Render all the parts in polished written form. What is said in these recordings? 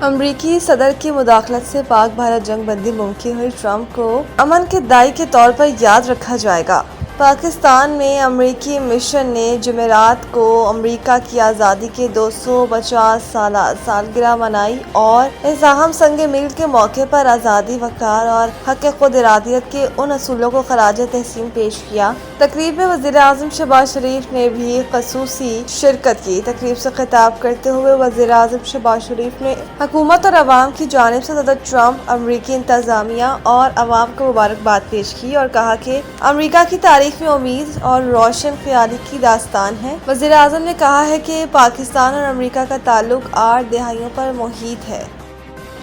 अमरीकी सदर की मुदाखलत से पाक भारत जंग बंदी मुमकिन हुई, ट्रंप को अमन के दाई के तौर पर याद रखा जाएगा। पाकिस्तान में अमरीकी मिशन ने जुमेरात को अमरीका की आज़ादी के 250 सालगिरह मनाई और इस अहम संग मील के मौके पर आज़ादी, वक़ार और हक़ खुद इरादियत के उन असूलों को खराज तहसीन पेश किया। तकरीब में वज़ीर आज़म शहबाज शरीफ ने भी ख़ुसूसी शिरकत की। तकरीब से खिताब करते हुए वज़ीर आज़म शहबाज शरीफ ने हुकूमत और अवाम की जानिब से सदर ट्रंप, अमरीकी इंतज़ामिया और अवाम को मुबारकबाद पेश की और कहा कि अमरीका की तारीख में उम्मीद और रोशन ख्याली की दास्तान है। वज़ीर आज़म ने कहा है कि पाकिस्तान और अमरीका का ताल्लुक 8 दहाइयों पर मुहित है।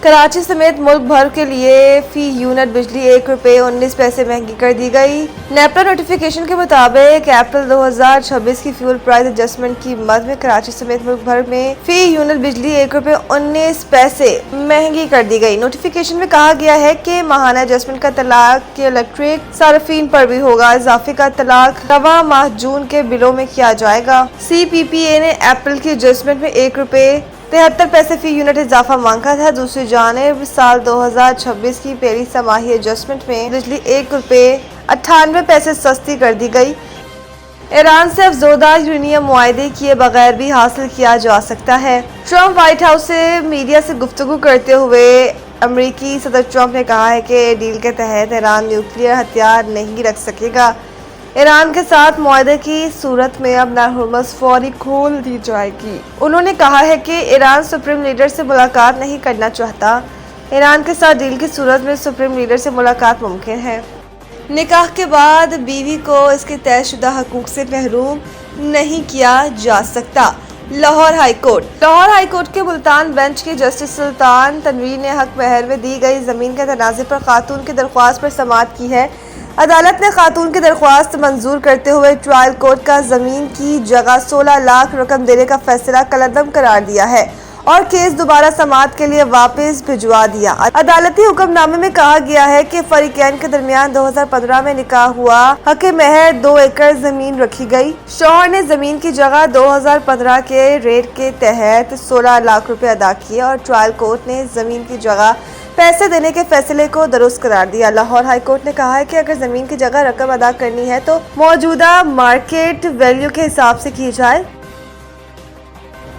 कराची समेत मुल्क भर के लिए फी यूनिट बिजली ₹1.19 महंगी कर दी गई। नेपरा नोटिफिकेशन के मुताबिक अप्रैल 2026 की फ्यूल प्राइस एडजस्टमेंट की मद में कराची समेत मुल्क भर में फी यूनिट बिजली ₹1.19 महंगी कर दी गई। नोटिफिकेशन में कहा गया है कि माहाना एडजस्टमेंट का तलाक के इलेक्ट्रिक सार्फिन पर भी होगा। इजाफे का तलाक रवां माह जून के बिलों में किया जाएगा। CPPA ने अप्रैल की एडजस्टमेंट में ₹1.73 फी यूनिट इजाफा मांगा था। दूसरी जानिब साल 2026 की पहली समाही एडजस्टमेंट में बिजली ₹1.98 सस्ती कर दी गई। ईरान से अफजोदा यूरेनियम मुआहदे किए बगैर भी हासिल किया जा सकता है। ट्रंप व्हाइट हाउस से मीडिया से गुफ्तगू करते हुए अमरीकी सदर ट्रंप ने कहा है कि डील के तहत ईरान न्यूक्लियर हथियार नहीं रख सकेगा। ईरान के साथ मुआहदे की सूरत में अब नारहुर्मुज़ फौरी खोल दी जाएगी। उन्होंने कहा है कि ईरान सुप्रीम लीडर से मुलाकात नहीं करना चाहता। ईरान के साथ डील की सूरत में सुप्रीम लीडर से मुलाकात मुमकिन है। निकाह के बाद बीवी को इसके तयशुदा हकूक से महरूम नहीं किया जा सकता। लाहौर हाई कोर्ट के मुल्तान बेंच के जस्टिस सुल्तान तनवीर ने हक महर में दी गई ज़मीन के तनाज़े पर खातून की दरख्वास्त पर समाअत की है। अदालत ने खातून की दरख्वास्त मंजूर करते हुए ट्रायल कोर्ट का ज़मीन की जगह 16 लाख रकम देने का फैसला कलअदम करार दिया है और केस दोबारा समाअत के लिए वापस भिजवा दिया। अदालती हुक्मनामे में कहा गया है कि फरीकैन के दरमियान 2015 में निकाह हुआ। हक महर 2 एकड़ जमीन रखी गई। शौहर ने जमीन की जगह 2015 के रेट के तहत 16 लाख रुपए अदा किए और ट्रायल कोर्ट ने जमीन की जगह पैसे देने के फैसले को दुरुस्त करार दिया। लाहौर हाई कोर्ट ने कहा है कि अगर जमीन की जगह रकम अदा करनी है तो मौजूदा मार्केट वैल्यू के हिसाब से की जाए।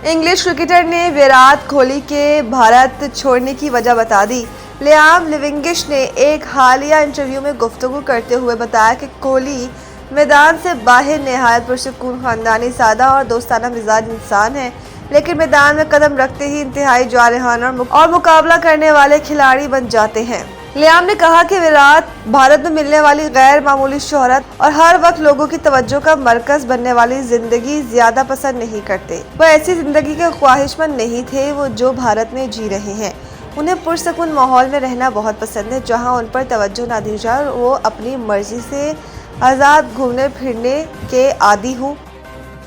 इंग्लिश क्रिकेटर ने विराट कोहली के भारत छोड़ने की वजह बता दी। लियाम लिविंगिश ने एक हालिया इंटरव्यू में गुफ्तगू करते हुए बताया कि कोहली मैदान से बाहर नहायत पुरसुकून, खानदानी, सादा और दोस्ताना मिजाज इंसान है, लेकिन मैदान में कदम रखते ही इंतहाई जारहाना और मुकाबला करने वाले खिलाड़ी बन जाते हैं। लियाम ने कहा कि विराट भारत में मिलने वाली गैर मामूली शोहरत और हर वक्त लोगों की तवज्जो का मरकज बनने वाली जिंदगी ज्यादा पसंद नहीं करते। वो ऐसी जिंदगी के ख्वाहिशमंद नहीं थे वो जो भारत में जी रहे हैं। उन्हें पुरसुकून माहौल में रहना बहुत पसंद है, जहाँ उन पर तवज्जो ना दी जाए और वो अपनी मर्जी से आज़ाद घूमने फिरने के आदी हूँ।